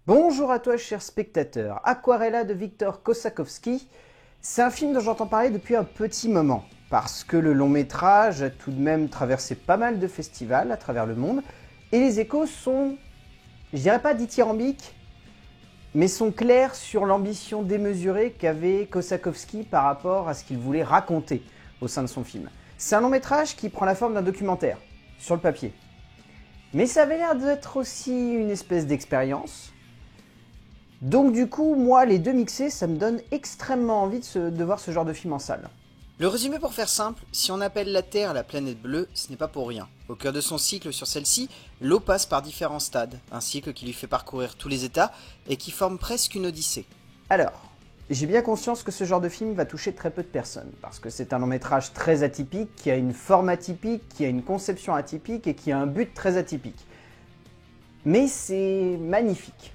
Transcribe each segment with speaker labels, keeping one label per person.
Speaker 1: Bonjour à toi cher spectateur, Aquarella de Victor Kosakowski, c'est un film dont j'entends parler depuis un petit moment, parce que le long métrage a tout de même traversé pas mal de festivals à travers le monde, et les échos sont, je dirais pas dithyrambiques, mais sont clairs sur l'ambition démesurée qu'avait Kosakowski par rapport à ce qu'il voulait raconter au sein de son film. C'est un long métrage qui prend la forme d'un documentaire, sur le papier. Mais ça avait l'air d'être aussi une espèce d'expérience. Donc du coup, moi, les deux mixés, ça me donne extrêmement envie de voir ce genre de film en salle.
Speaker 2: Le résumé pour faire simple, si on appelle la Terre la planète bleue, ce n'est pas pour rien. Au cœur de son cycle sur celle-ci, l'eau passe par différents stades, un cycle qui lui fait parcourir tous les états et qui forme presque une odyssée.
Speaker 1: Alors, j'ai bien conscience que ce genre de film va toucher très peu de personnes, parce que c'est un long métrage très atypique, qui a une forme atypique, qui a une conception atypique et qui a un but très atypique. Mais c'est magnifique.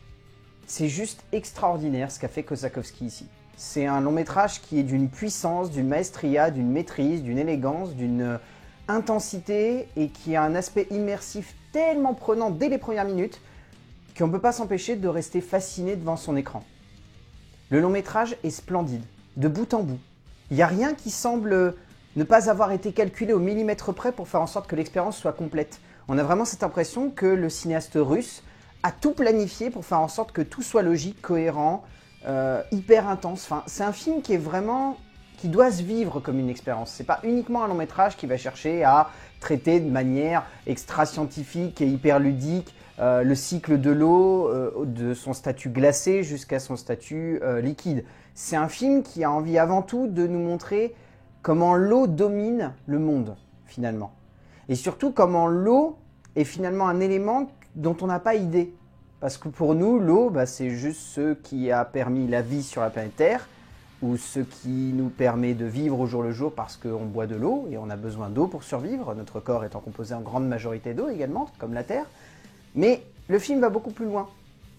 Speaker 1: C'est juste extraordinaire ce qu'a fait Kosakowski ici. C'est un long métrage qui est d'une puissance, d'une maestria, d'une maîtrise, d'une élégance, d'une intensité et qui a un aspect immersif tellement prenant dès les premières minutes qu'on ne peut pas s'empêcher de rester fasciné devant son écran. Le long métrage est splendide, de bout en bout. Il n'y a rien qui semble ne pas avoir été calculé au millimètre près pour faire en sorte que l'expérience soit complète. On a vraiment cette impression que le cinéaste russe a tout planifié pour faire en sorte que tout soit logique, cohérent, hyper intense. Enfin, c'est un film qui doit se vivre comme une expérience. C'est pas uniquement un long métrage qui va chercher à traiter de manière extra-scientifique et hyper ludique le cycle de l'eau, de son statut glacé jusqu'à son statut liquide. C'est un film qui a envie avant tout de nous montrer comment l'eau domine le monde, finalement. Et surtout comment l'eau est finalement un élément dont on n'a pas idée. Parce que pour nous, l'eau, c'est juste ce qui a permis la vie sur la planète Terre, ou ce qui nous permet de vivre au jour le jour parce qu'on boit de l'eau, et on a besoin d'eau pour survivre, notre corps étant composé en grande majorité d'eau également, comme la Terre. Mais le film va beaucoup plus loin,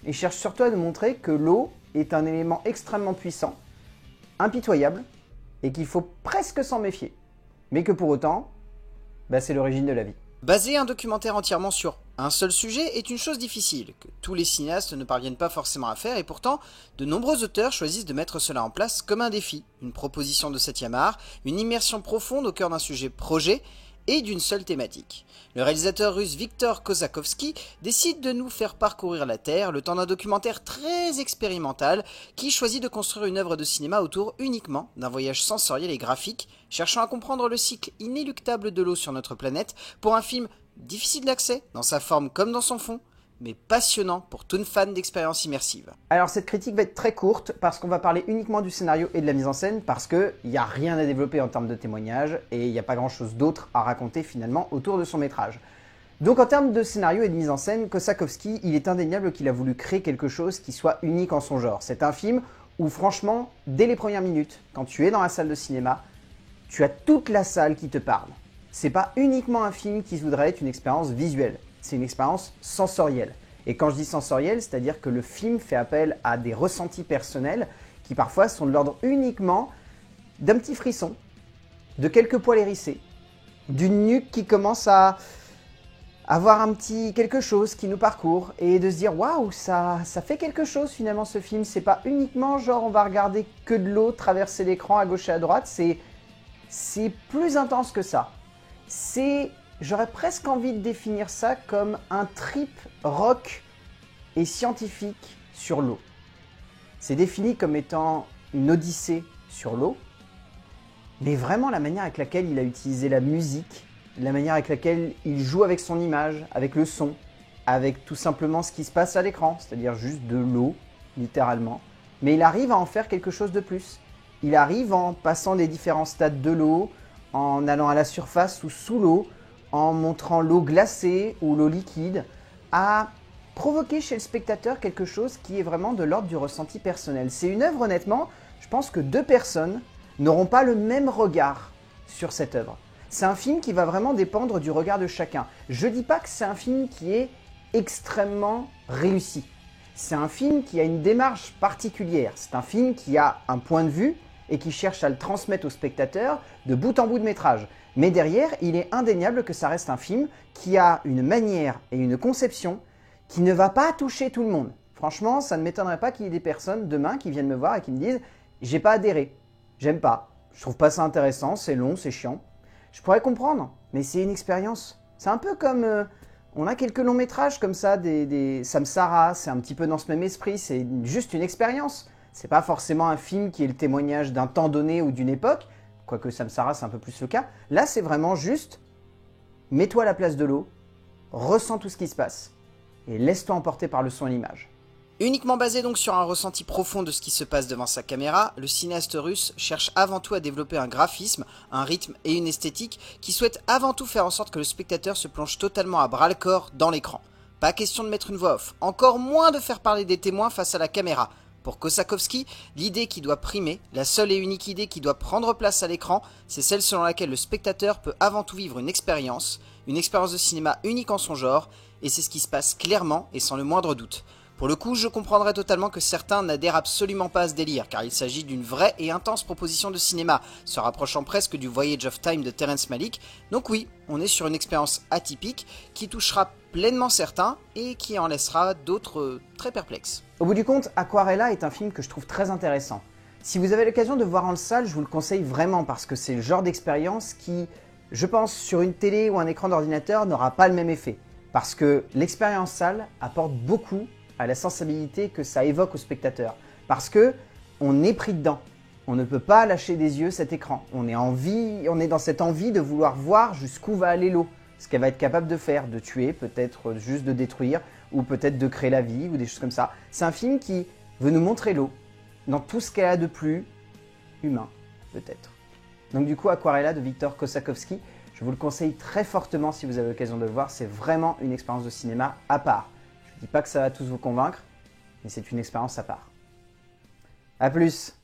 Speaker 1: et cherche surtout à nous montrer que l'eau est un élément extrêmement puissant, impitoyable, et qu'il faut presque s'en méfier. Mais que pour autant, c'est l'origine de la vie.
Speaker 2: Baser un documentaire entièrement sur un seul sujet est une chose difficile, que tous les cinéastes ne parviennent pas forcément à faire, et pourtant, de nombreux auteurs choisissent de mettre cela en place comme un défi, une proposition de 7e art, une immersion profonde au cœur d'un sujet projet, et d'une seule thématique. Le réalisateur russe Victor Kosakowski décide de nous faire parcourir la Terre le temps d'un documentaire très expérimental qui choisit de construire une œuvre de cinéma autour uniquement d'un voyage sensoriel et graphique, cherchant à comprendre le cycle inéluctable de l'eau sur notre planète pour un film difficile d'accès dans sa forme comme dans son fond, mais passionnant pour tout fan d'expériences immersives.
Speaker 1: Alors cette critique va être très courte parce qu'on va parler uniquement du scénario et de la mise en scène parce qu'il n'y a rien à développer en termes de témoignages et il n'y a pas grand chose d'autre à raconter finalement autour de son métrage. Donc en termes de scénario et de mise en scène, Kosakowski, il est indéniable qu'il a voulu créer quelque chose qui soit unique en son genre. C'est un film où franchement, dès les premières minutes, quand tu es dans la salle de cinéma, tu as toute la salle qui te parle. C'est pas uniquement un film qui voudrait être une expérience visuelle. C'est une expérience sensorielle. Et quand je dis sensorielle, c'est-à-dire que le film fait appel à des ressentis personnels qui parfois sont de l'ordre uniquement d'un petit frisson, de quelques poils hérissés, d'une nuque qui commence à avoir un petit quelque chose qui nous parcourt et de se dire waouh, ça fait quelque chose finalement ce film. C'est pas uniquement genre on va regarder que de l'eau traverser l'écran à gauche et à droite, c'est plus intense que ça. J'aurais presque envie de définir ça comme un trip rock et scientifique sur l'eau. C'est défini comme étant une odyssée sur l'eau, mais vraiment la manière avec laquelle il a utilisé la musique, la manière avec laquelle il joue avec son image, avec le son, avec tout simplement ce qui se passe à l'écran, c'est-à-dire juste de l'eau, littéralement. Mais il arrive à en faire quelque chose de plus. Il arrive en passant des différents stades de l'eau, en allant à la surface ou sous l'eau, en montrant l'eau glacée ou l'eau liquide, à provoquer chez le spectateur quelque chose qui est vraiment de l'ordre du ressenti personnel. C'est une œuvre, honnêtement, je pense que deux personnes n'auront pas le même regard sur cette œuvre. C'est un film qui va vraiment dépendre du regard de chacun. Je dis pas que c'est un film qui est extrêmement réussi. C'est un film qui a une démarche particulière. C'est un film qui a un point de vue et qui cherche à le transmettre au spectateur de bout en bout de métrage. Mais derrière, il est indéniable que ça reste un film qui a une manière et une conception qui ne va pas toucher tout le monde. Franchement, ça ne m'étonnerait pas qu'il y ait des personnes demain qui viennent me voir et qui me disent « j'ai pas adhéré, j'aime pas, je trouve pas ça intéressant, c'est long, c'est chiant ». Je pourrais comprendre, mais c'est une expérience. C'est un peu comme... on a quelques longs métrages comme ça, des Samsara, c'est un petit peu dans ce même esprit, c'est juste une expérience. C'est pas forcément un film qui est le témoignage d'un temps donné ou d'une époque, quoique Samsara c'est un peu plus le cas. Là c'est vraiment juste, mets-toi à la place de l'eau, ressens tout ce qui se passe, et laisse-toi emporter par le son et l'image.
Speaker 2: Uniquement basé donc sur un ressenti profond de ce qui se passe devant sa caméra, le cinéaste russe cherche avant tout à développer un graphisme, un rythme et une esthétique qui souhaitent avant tout faire en sorte que le spectateur se plonge totalement à bras-le-corps dans l'écran. Pas question de mettre une voix off, encore moins de faire parler des témoins face à la caméra. Pour Kossakovsky, l'idée qui doit primer, la seule et unique idée qui doit prendre place à l'écran, c'est celle selon laquelle le spectateur peut avant tout vivre une expérience de cinéma unique en son genre, et c'est ce qui se passe clairement et sans le moindre doute. Pour le coup, je comprendrais totalement que certains n'adhèrent absolument pas à ce délire, car il s'agit d'une vraie et intense proposition de cinéma, se rapprochant presque du Voyage of Time de Terrence Malick. Donc oui, on est sur une expérience atypique, qui touchera pleinement certains, et qui en laissera d'autres très perplexes.
Speaker 1: Au bout du compte, Aquarella est un film que je trouve très intéressant. Si vous avez l'occasion de voir en salle, je vous le conseille vraiment, parce que c'est le genre d'expérience qui, je pense, sur une télé ou un écran d'ordinateur, n'aura pas le même effet. Parce que l'expérience salle apporte beaucoup à la sensibilité que ça évoque au spectateur. Parce que on est pris dedans. On ne peut pas lâcher des yeux cet écran. On est dans cette envie de vouloir voir jusqu'où va aller l'eau. Ce qu'elle va être capable de faire, de tuer, peut-être juste de détruire, ou peut-être de créer la vie, ou des choses comme ça. C'est un film qui veut nous montrer l'eau, dans tout ce qu'elle a de plus humain, peut-être. Donc du coup, Aquarella de Viktor Kossakovsky, je vous le conseille très fortement si vous avez l'occasion de le voir. C'est vraiment une expérience de cinéma à part. Je ne dis pas que ça va tous vous convaincre, mais c'est une expérience à part. A plus!